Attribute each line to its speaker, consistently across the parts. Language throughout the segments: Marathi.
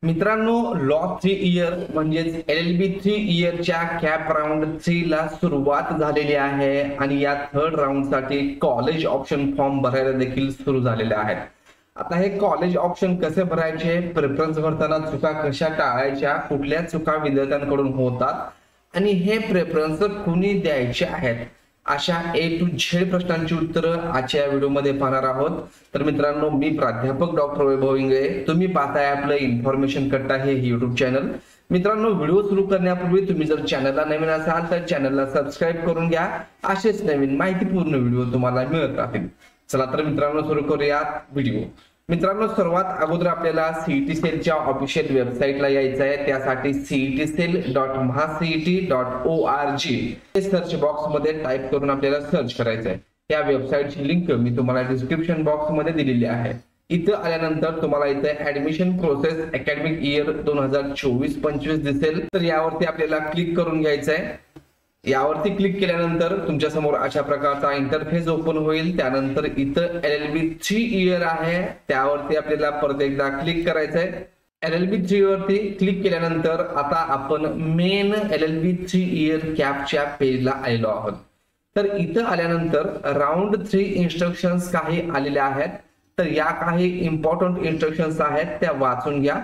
Speaker 1: मित्रांनो, लॉ 3 इयर म्हणजेच LLB 3 इयरच्या कॅप राऊंड 3 ला सुरुवात झालेली आहे आणि या थर्ड राऊंड साठी कॉलेज ऑप्शन फॉर्म भरायला देखील सुरू झालेले आहेत। आता हे कॉलेज ऑप्शन कसे भरायचे, प्रेफरन्स भरताना चुका कशा टाळायच्या, कुठल्या चुका विद्यार्थ्यांकडून होतात आणि हे प्रेफरन्स कुणी द्यायचे आहेत, अशा A to Z प्रश्नांची उत्तरं आजच्या व्हिडिओमध्ये पाहणार आहोत। तर मित्रांनो, मी प्राध्यापक डॉक्टर वैभव इंगळे, तुम्ही पाहताय आपलं इन्फॉर्मेशन कट्टा हे YouTube चॅनल। मित्रांनो, व्हिडिओ सुरू करण्यापूर्वी तुम्ही जर चॅनलला नवीन असाल तर चॅनलला सबस्क्राइब करून घ्या, असेच नवीन माहितीपूर्ण व्हिडिओ तुम्हाला मिळत राहतील। चला तर मित्रांनो, सुरू करूयात व्हिडिओ। मित्रांनो, सर्वात अगोदर आपल्याला सीईटी सेलच्या ऑफिशियल वेबसाईटला यायचं आहे। त्यासाठी cetcell.mahcet.org हे सर्च बॉक्स मध्ये टाइप करून आपल्याला सर्च करायचं आहे। या वेबसाईटची लिंक मी तुम्हाला डिस्क्रिप्शन बॉक्स मध्ये दिलेली आहे। इथं आल्यानंतर तुम्हाला इथे ऍडमिशन प्रोसेस अकॅडमिक इयर 2024-25 दिसेल, तर यावरती आपल्याला क्लिक करून घ्यायचं आहे। यावरती क्लिक केल्यानंतर तुमच्या समोर अशा प्रकारचा इंटरफेस ओपन होईल। त्यानंतर इथं LLB 3 इयर आहे, त्यावरती आपल्याला परत एकदा क्लिक करायचं आहे। LLB 3 वरती क्लिक केल्यानंतर आता आपण मेन LLB 3 इयर कॅपच्या पेजला आलेलो आहोत। तर इथं आल्यानंतर राऊंड 3 इन्स्ट्रक्शन्स काही आलेल्या आहेत, तर या काही इम्पॉर्टंट इन्स्ट्रक्शन्स आहेत त्या वाचून घ्या।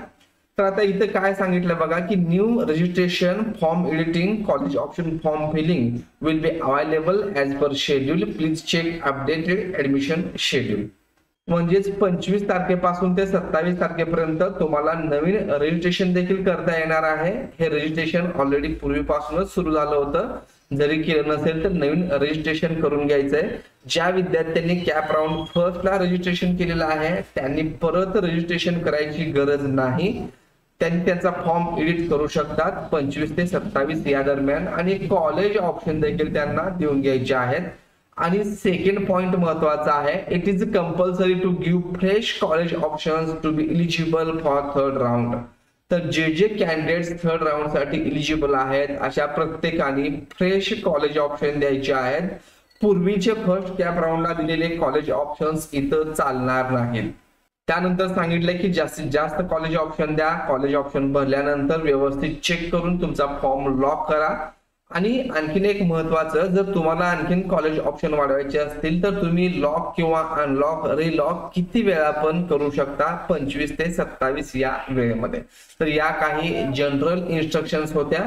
Speaker 1: तर आता इथे काय सांगितलं बघा की new registration form editing college option form filling will be available as per schedule, please check updated admission schedule. म्हणजेच 25 तारखेपासून ते 27 तारखेपर्यंत तुम्हाला नवीन रजिस्ट्रेशन देखील करता येणार आहे। हे रजिस्ट्रेशन ऑलरेडी पूर्वीपासूनच सुरू झालं होतं, जरी केलं नसेल तर नवीन रजिस्ट्रेशन करून घ्यायचंय। ज्या विद्यार्थ्यांनी कॅप राऊंड फर्स्ट ला रजिस्ट्रेशन केलेलं आहे त्यांनी परत रजिस्ट्रेशन करायची गरज नाही, त्यांनी त्यांचा फॉर्म एडिट करू शकतात 25 ते 27 या दरम्यान, आणि कॉलेज ऑप्शन देखील त्यांना देऊन घ्यायचे आहेत। आणि सेकंड पॉइंट महत्वाचा आहे, it is compulsory to give fresh college options to be eligible for third round. तर जे कॅन्डिडेट्स थर्ड राऊंड साठी एलिजिबल आहेत अशा प्रत्येकाने फ्रेश कॉलेज ऑप्शन द्यायचे आहेत। पूर्वीचे फर्स्ट कॅप राऊंडला दिलेले कॉलेज ऑप्शन्स इथं चालणार नाहीत। त्यानंतर सांगितलंय की जास्तीत जास्त कॉलेज ऑप्शन द्या, कॉलेज ऑप्शन भरल्यानंतर व्यवस्थित चेक करून तुमचा फॉर्म लॉक करा। आणि आणखीन एक महत्वाचं, जर तुम्हाला आणखीन कॉलेज ऑप्शन वाढवायचे असतील तर तुम्ही लॉक किंवा अनलॉक रिलॉक किती वेळा पण करू शकता, 25 ते 27 या वेळेमध्ये। तर या काही जनरल इन्स्ट्रक्शन्स होत्या।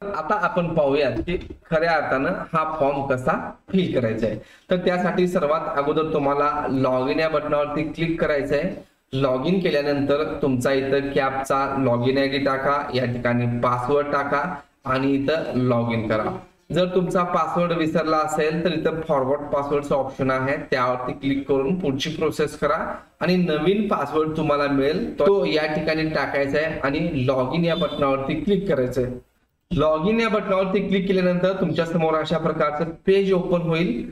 Speaker 1: आता आपण पाहूयात की खऱ्या अर्थानं हा फॉर्म कसा फिल करायचा आहे। तर त्यासाठी सर्वात अगोदर तुम्हाला लॉग इन या बटनावरती क्लिक करायचं आहे। लॉग इन केल्यानंतर तुमचा इथं कॅपचा लॉग इन ID टाका, या ठिकाणी पासवर्ड टाका आणि इथं लॉग इन करा। जर तुमचा पासवर्ड विसरला असेल तर इथं फॉरवर्ड पासवर्डचा ऑप्शन आहे, त्यावरती क्लिक करून पुढची प्रोसेस करा आणि नवीन पासवर्ड तुम्हाला मिळेल तो या ठिकाणी टाकायचा आहे आणि लॉग इन या बटनावरती क्लिक करायचं आहे। लॉग इन या बटनावरती क्लिक केल्यानंतर तुमच्या समोर अशा प्रकारचं पेज ओपन होईल।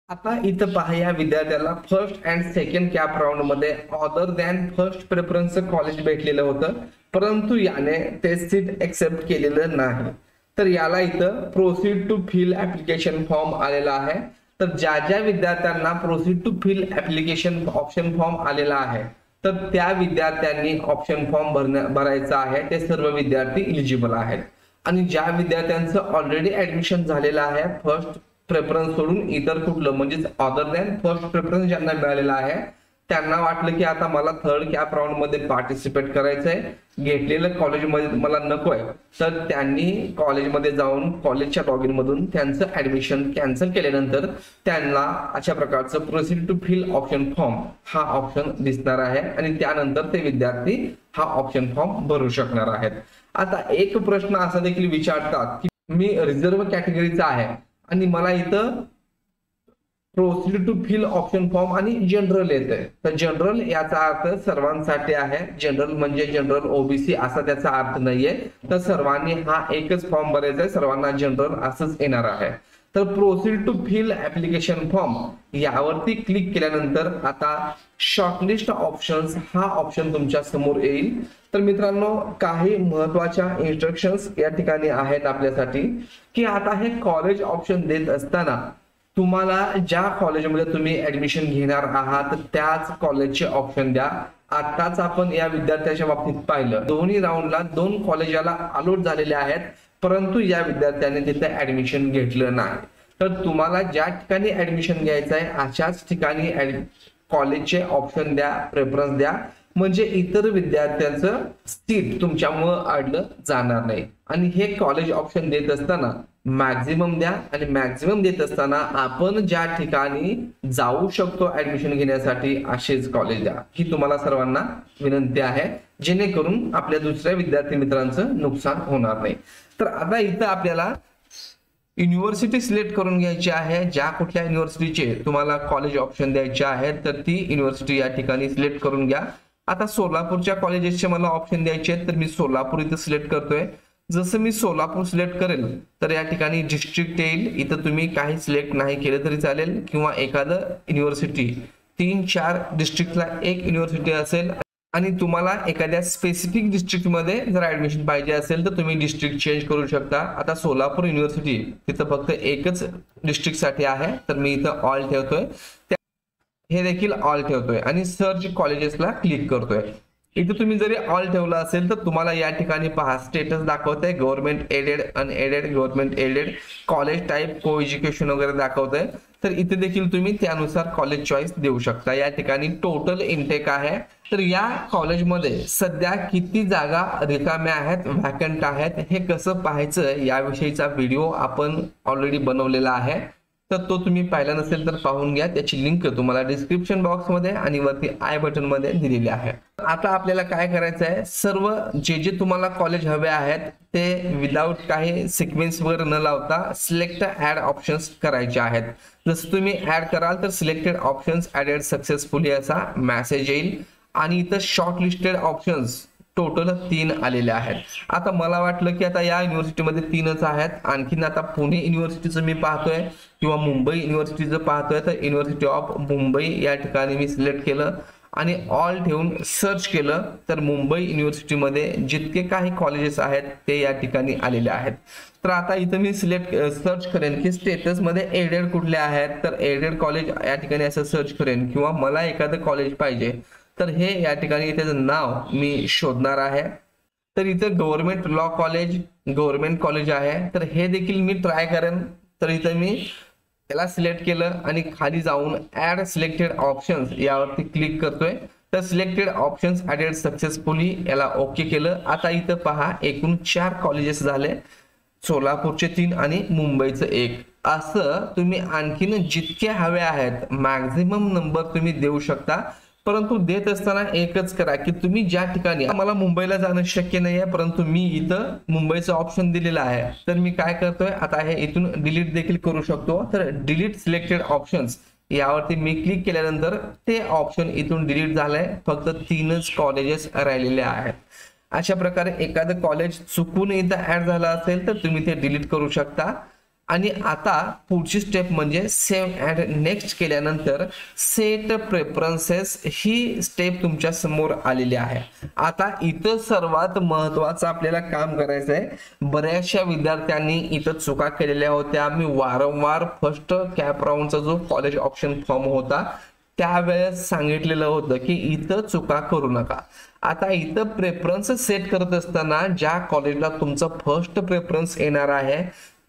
Speaker 1: आता इथं पहा, या विद्यार्थ्याला first and second CAP round मध्ये other than first preference college भेटलेलं होतं, परंतु याने ते सीट एक्सेप्ट केलेलं नाही। तर याला इथं proceed to fill application form आलेला आहे। तर ज्या ज्या विद्यार्थ्यांना proceed to fill application option form आलेला आहे तर त्या विद्यार्थ्यांनी ऑप्शन फॉर्म भरायचा आहे, ते सर्व विद्यार्थी इलिजिबल आहेत। आणि ज्या विद्यार्थ्यांचं ऑलरेडी ऍडमिशन झालेलं आहे फर्स्ट प्रेफरन्स सोडून इतर कुठलं, म्हणजेच अदर दॅन फर्स्ट प्रेफरन्स ज्यांना मिळालेला आहे, त्यांना वाटलं की आता मला थर्ड कॅप राऊंड मध्ये पार्टिसिपेट करायचंय, घेतलेलं कॉलेजमध्ये मला नकोय, तर त्यांनी कॉलेजमध्ये जाऊन कॉलेजच्या लॉग इन मधून त्यांचं ऍडमिशन कॅन्सल केल्यानंतर त्यांना अशा प्रकारचं proceed to fill option form हा ऑप्शन दिसणार आहे आणि त्यानंतर ते विद्यार्थी हा ऑप्शन फॉर्म भरू शकणार आहेत। आता एक प्रश्न असा देखील विचारतात की मी रिझर्व्ह कॅटेगरीचा आहे आणि मला इथं proceed to fill option form आणि जनरल येते। तर जनरल याचा अर्थ सर्वांसाठी आहे, जनरल म्हणजे जनरल OBC असा त्याचा अर्थ नाहीये। तर सर्वांनी हा एकच फॉर्म भरायचा आहे, सर्वांना जनरल असंच येणार आहे। तर proceed to fill application form यावरती क्लिक केल्यानंतर आता शॉर्टलिस्ट ऑप्शन्स हा ऑप्शन तुमच्या समोर येईल। तर मित्रांनो, काही महत्वाच्या इन्स्ट्रक्शन्स या ठिकाणी आहेत आपल्यासाठी की आता हे कॉलेज ऑप्शन देत असताना तुम्हाला ज्या कॉलेजमध्ये तुम्ही ऍडमिशन घेणार आहात त्याच कॉलेजचे ऑप्शन द्या, आताच आपण या विद्यार्थ्याच्या बाबतीत पाहिलं, दोन्ही राऊंडला 2 कॉलेजाला अलॉट झालेले आहेत, परंतु या विद्यार्थ्याने तिथे ऍडमिशन घेतलं नाही. तर तुम्हाला ज्या ठिकाणी ऍडमिशन घ्यायचं आहे अशाच ठिकाणी कॉलेजचे ऑप्शन द्या, प्रेफरन्स द्या, म्हणजे इतर विद्यार्थ्यांचं सीट तुमच्यामुळं अडलं जाणार नाही. आणि हे कॉलेज ऑप्शन देत असताना मॅक्झिमम द्या, आणि मॅक्झिमम देत असताना आपण ज्या ठिकाणी जाऊ शकतो ऍडमिशन घेण्यासाठी असेच कॉलेज द्या, ही तुम्हाला सर्वांना विनंती आहे, जेणेकरून आपल्या दुसऱ्या विद्यार्थी मित्रांचं नुकसान होणार नाही. तर आता इथं आपल्याला युनिव्हर्सिटी सिलेक्ट करून घ्यायची आहे. ज्या कुठल्या युनिव्हर्सिटीचे तुम्हाला कॉलेज ऑप्शन द्यायचे आहेत तर ती युनिव्हर्सिटी या ठिकाणी सिलेक्ट करून घ्या. आता सोलापूरच्या कॉलेजेसचे मला ऑप्शन द्यायचे आहेत, तर मी सोलापूर इथं सिलेक्ट करतोय. जसं मी सोलापूर सिलेक्ट करेल तर या ठिकाणी डिस्ट्रिक्ट येईल. इथं तुम्ही काही सिलेक्ट नाही केलं तरी चालेल, किंवा एखादं युनिव्हर्सिटी 3-4 डिस्ट्रिक्टला एक युनिव्हर्सिटी असेल आणि तुम्हाला एखाद्या स्पेसिफिक डिस्ट्रिक्ट मध्ये जर ऍडमिशन पाहिजे असेल तर तुम्ही डिस्ट्रिक्ट चेंज करू शकता. आता सोलापूर युनिव्हर्सिटी तिथं फक्त एकच डिस्ट्रिक्ट साठी आहे, तर मी इथं ऑल ठेवतोय, हे देखील ऑल ठेवतोय आणि सर्च कॉलेजेसला क्लिक करतोय. इथे तुम्ही जरी ऑल ठेवला असेल तर तुम्हाला या ठिकाणी पहा स्टेटस दाखवतंय, government aided, unaided, government aided, college type, coeducation वगैरे दाखवतंय. तर इथे देखील तुम्ही त्यानुसार कॉलेज चॉईस देऊ शकता. या ठिकाणी टोटल इनटेक आहे, तर या कॉलेजमध्ये सध्या किती जागा रिकाम्या आहेत, व्हॅकंट आहेत, हे कसं पाहायचं याविषयीचा व्हिडिओ आपण ऑलरेडी बनवलेला आहे. तर तो तुम्ही पाहिला नसेल तर पाहून घ्या, त्याची लिंक तुम्हाला डिस्क्रिप्शन बॉक्स मध्ये आणि वरती आय बटन मध्ये दिलेली आहे. आता आपल्याला काय करायचं आहे, सर्व जे तुम्हाला कॉलेज हवे आहेत ते विदाउट काही सिक्वेन्स वगैरे न लावता सिलेक्ट ऍड ऑप्शन्स करायचे आहेत. जसं तुम्ही ऍड कराल तर सिलेक्टेड ऑप्शन्स ऍडेड सक्सेसफुली असा मेसेज येईल आणि इथं शॉर्ट लिस्टेड ऑप्शन्स टोटल 3 आलेले आहेत. आता मला वाटलं की आता या युनिव्हर्सिटीमध्ये 3च आहेत, आणखीन आता पुणे युनिव्हर्सिटीचं मी पाहतोय किंवा मुंबई युनिव्हर्सिटीचं पाहतोय, तर युनिव्हर्सिटी ऑफ मुंबई या ठिकाणी मी सिलेक्ट केलं आणि ऑल ठेवून सर्च केलं तर मुंबई युनिव्हर्सिटीमध्ये जितके काही कॉलेजेस आहेत ते या ठिकाणी आलेले आहेत. तर आता इथं मी सर्च करेन की स्टेटस मध्ये एडेड कुठले आहेत, तर एडेड कॉलेज या ठिकाणी असं सर्च करेन, किंवा मला एखादं कॉलेज पाहिजे तर हे या ठिकाणी त्याचं नाव मी शोधणार आहे. तर इथं government law college, government college आहे, तर हे देखील मी ट्राय करेन. तर इथं मी याला सिलेक्ट केलं आणि खाली जाऊन ऍड सिलेक्टेड ऑप्शन्स यावरती क्लिक करतोय. तर सिलेक्टेड ऑप्शन्स ऍडेड सक्सेसफुली याला ओके केलं. आता इथं पहा एकूण 4 कॉलेजेस झाले, सोलापूरचे 3 आणि मुंबईचं 1. असं तुम्ही आणखीन जितके हवे आहेत मॅक्झिमम नंबर तुम्ही देऊ शकता, परंतु देत असताना एकच करा की तुम्ही ज्या ठिकाणी, मला मुंबईला जाणं शक्य नाही आहे परंतु मी इथं मुंबईचं ऑप्शन दिलेलं आहे, तर मी काय करतोय आता हे इथून डिलीट देखील करू शकतो. तर डिलीट सिलेक्टेड ऑप्शन्स यावरती मी क्लिक केल्यानंतर ते ऑप्शन इथून डिलीट झालंय, फक्त 3च कॉलेजेस राहिलेले आहेत. अशा प्रकारे एखादं कॉलेज चुकून इथं ऍड झालं असेल तर तुम्ही ते डिलीट करू शकता. आणि आता पुढची स्टेप म्हणजे सेव्ह अँड नेक्स्ट केल्यानंतर सेट प्रेफरन्सेस ही स्टेप तुमच्या समोर आलेली आहे. आता इथं सर्वात महत्वाचं आपल्याला काम करायचं आहे. बऱ्याचशा विद्यार्थ्यांनी इथं चुका केलेल्या होत्या. मी वारंवार फर्स्ट कॅप राऊंडचा जो कॉलेज ऑप्शन फॉर्म होता त्यावेळेस सांगितलेलं होतं की इथं चुका करू नका. आता इथं प्रेफरन्स सेट करत असताना ज्या कॉलेजला तुमचं फर्स्ट प्रेफरन्स येणार आहे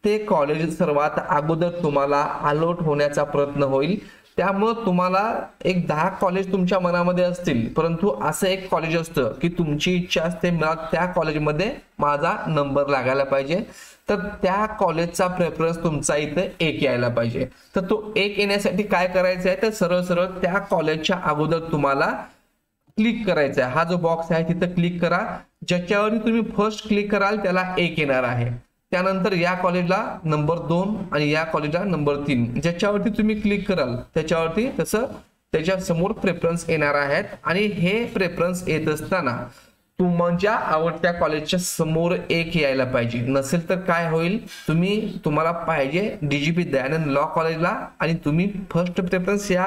Speaker 1: ते कॉलेज सर्वात अगोदर तुम्हाला अलॉट होण्याचा प्रयत्न होईल. त्यामुळे तुम्हाला एक 10 कॉलेज तुमच्या मनामध्ये असतील, परंतु असं एक कॉलेज असतं की तुमची इच्छा असते मला त्या कॉलेजमध्ये माझा नंबर लागायला पाहिजे, तर त्या कॉलेजचा प्रेफरन्स तुमचा इथे 1 यायला पाहिजे. तर तो 1 येण्यासाठी काय करायचं आहे, तर सरळ सरळ त्या कॉलेजच्या अगोदर तुम्हाला क्लिक करायचा आहे. हा जो बॉक्स आहे तिथं क्लिक करा. ज्याच्यावर तुम्ही फर्स्ट क्लिक कराल त्याला 1 येणार आहे. त्यानंतर या कॉलेजला नंबर 2 आणि या कॉलेजला नंबर 3, ज्याच्यावरती तुम्ही क्लिक कराल त्याच्यावरती तसं त्याच्या समोर प्रेफरन्स येणार आहेत. आणि हे प्रेफरन्स येत असताना तुमच्या आवडत्या कॉलेजच्या समोर 1 यायला पाहिजे. नसेल तर काय होईल, तुम्हाला पाहिजे डीजीपी दयानंद लॉ कॉलेजला आणि तुम्ही फर्स्ट प्रेफरन्स या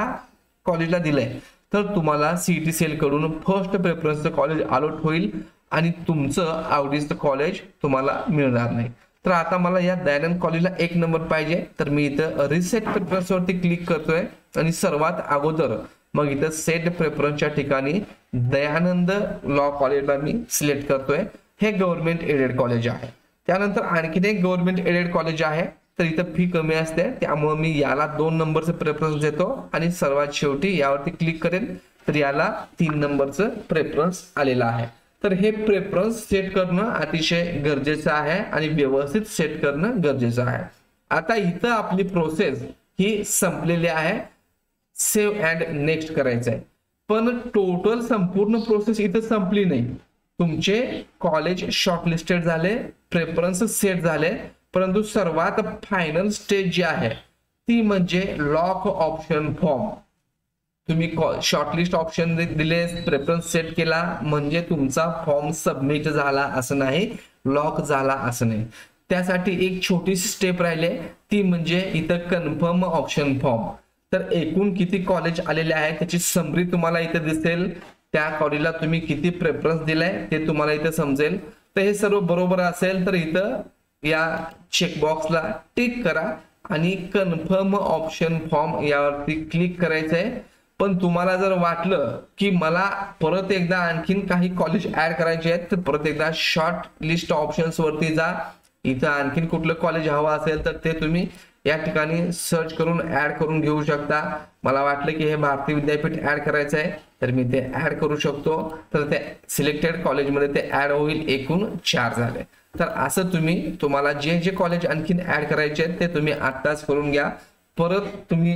Speaker 1: कॉलेजला दिलंय, तर तुम्हाला सीईटी सेल कडून फर्स्ट प्रेफरन्सचं कॉलेज अलॉट होईल आणि तुमचं आवडीचं कॉलेज तुम्हाला मिळणार नाही. तर आता मला या दयानंद कॉलेजला 1 नंबर पाहिजे, तर मी इथं रिसेट प्रेफरन्स वरती क्लिक करतोय आणि सर्वात अगोदर मग इथं सेट प्रेफरन्सच्या ठिकाणी दयानंद लॉ कॉलेजला मी सिलेक्ट करतोय. हे गव्हर्नमेंट एडेड कॉलेज आहे. त्यानंतर आणखीन एक गव्हर्नमेंट एडेड कॉलेज आहे, तर इथं फी कमी असते, त्यामुळे मी याला 2 नंबरचं प्रेफरन्स देतो आणि सर्वात शेवटी यावरती क्लिक करेन तर याला 3 नंबरचं प्रेफरन्स आलेला आहे. तर हे प्रेफरन्स सेट करणं अतिशय गरजेचं आहे आणि व्यवस्थित सेट करणं गरजेचं आहे. आता इथं आपली प्रोसेस ही संपलेली आहे. सेव्ह अँड नेक्स्ट करायचं आहे. पण टोटल संपूर्ण प्रोसेस इथं संपली नाही. तुमचे कॉलेज शॉर्टलिस्टेड झाले, प्रेफरन्स सेट झाले, परंतु सर्वात फायनल स्टेज जी आहे ती म्हणजे लॉक ऑप्शन फॉर्म. तुम्ही शॉर्टलिस्ट ऑप्शन दिले, प्रेफरन्स सेट केला म्हणजे तुमचा फॉर्म सबमिट झाला असं नाही, लॉक झाला असं नाही. त्यासाठी एक छोटीशी स्टेप राहिले, ती म्हणजे इथं कन्फर्म ऑप्शन फॉर्म. तर एकूण किती कॉलेज आलेले आहे त्याची समरी तुम्हाला इथे दिसेल. त्या कॉलेजला तुम्ही किती प्रेफरन्स दिलाय ते तुम्हाला इथे समजेल. तर हे सर्व बरोबर असेल तर इथं या चेकबॉक्सला टिक करा आणि कन्फर्म ऑप्शन फॉर्म यावरती क्लिक करायचं आहे. पण तुम्हाला जर वाटलं की मला परत एकदा आणखीन काही कॉलेज ऍड करायचे आहेत तर परत एकदा शॉर्ट लिस्ट ऑप्शन्स वरती जा. इथं आणखीन कुठलं कॉलेज हवं असेल तर ते तुम्ही या ठिकाणी सर्च करून ऍड करून घेऊ शकता. मला वाटलं की हे भारतीय विद्यापीठ ऍड करायचं आहे तर मी ते ऍड करू शकतो. तर ते सिलेक्टेड कॉलेजमध्ये ते ऍड होईल. एकूण 4 झाले. तर असं तुम्हाला जे जे कॉलेज आणखीन ऍड करायचे आहेत ते तुम्ही आत्ताच करून घ्या. परत तुम्ही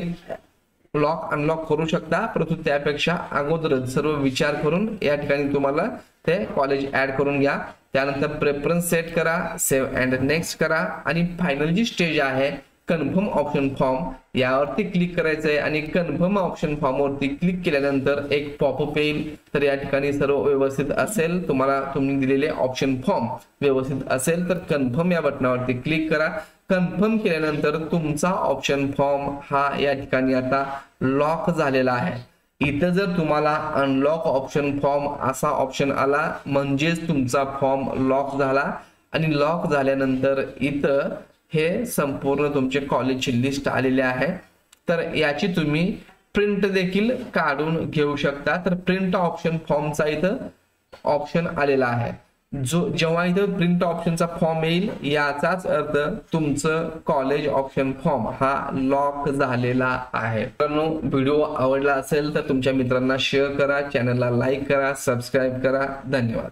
Speaker 1: लॉक अनलॉक करू शकता, परंतु त्यापेक्षा अगोदरच सर्व विचार करून या ठिकाणी तुम्हाला ते कॉलेज ऍड करून घ्या. त्यानंतर प्रेफरन्स सेट करा, सेव्ह अँड नेक्स्ट करा आणि फायनल जी स्टेज आहे कन्फर्म ऑप्शन फॉर्म यावरती क्लिक करायचं आहे. आणि कन्फर्म ऑप्शन फॉर्म वरती क्लिक केल्यानंतर एक पॉपअप येईल. तर या ठिकाणी सर्व व्यवस्थित असेल, तुम्ही दिलेले ऑप्शन फॉर्म व्यवस्थित असेल तर कन्फर्म या बटनावरती क्लिक करा. कन्फर्म केल्यानंतर तुमचा ऑप्शन फॉर्म हा या ठिकाणी आता लॉक झालेला आहे. इथं जर तुम्हाला अनलॉक ऑप्शन फॉर्म असा ऑप्शन आला म्हणजेच तुमचा फॉर्म लॉक झाला. आणि लॉक झाल्यानंतर इथं हे संपूर्ण तुमचे कॉलेजची लिस्ट आलेली आहे. तर याची तुम्ही प्रिंट देखील काढून घेऊ शकता. तर प्रिंट ऑप्शन फॉर्मचा इथं ऑप्शन आलेला आहे. जेव्हा इथं प्रिंट ऑप्शनचा फॉर्म येईल याचाच अर्थ तुमचं कॉलेज ऑप्शन फॉर्म हा लॉक झालेला आहे. तर व्हिडिओ आवडला असेल तर तुमच्या मित्रांना शेअर करा, चॅनलला लाईक करा, सबस्क्राईब करा. धन्यवाद.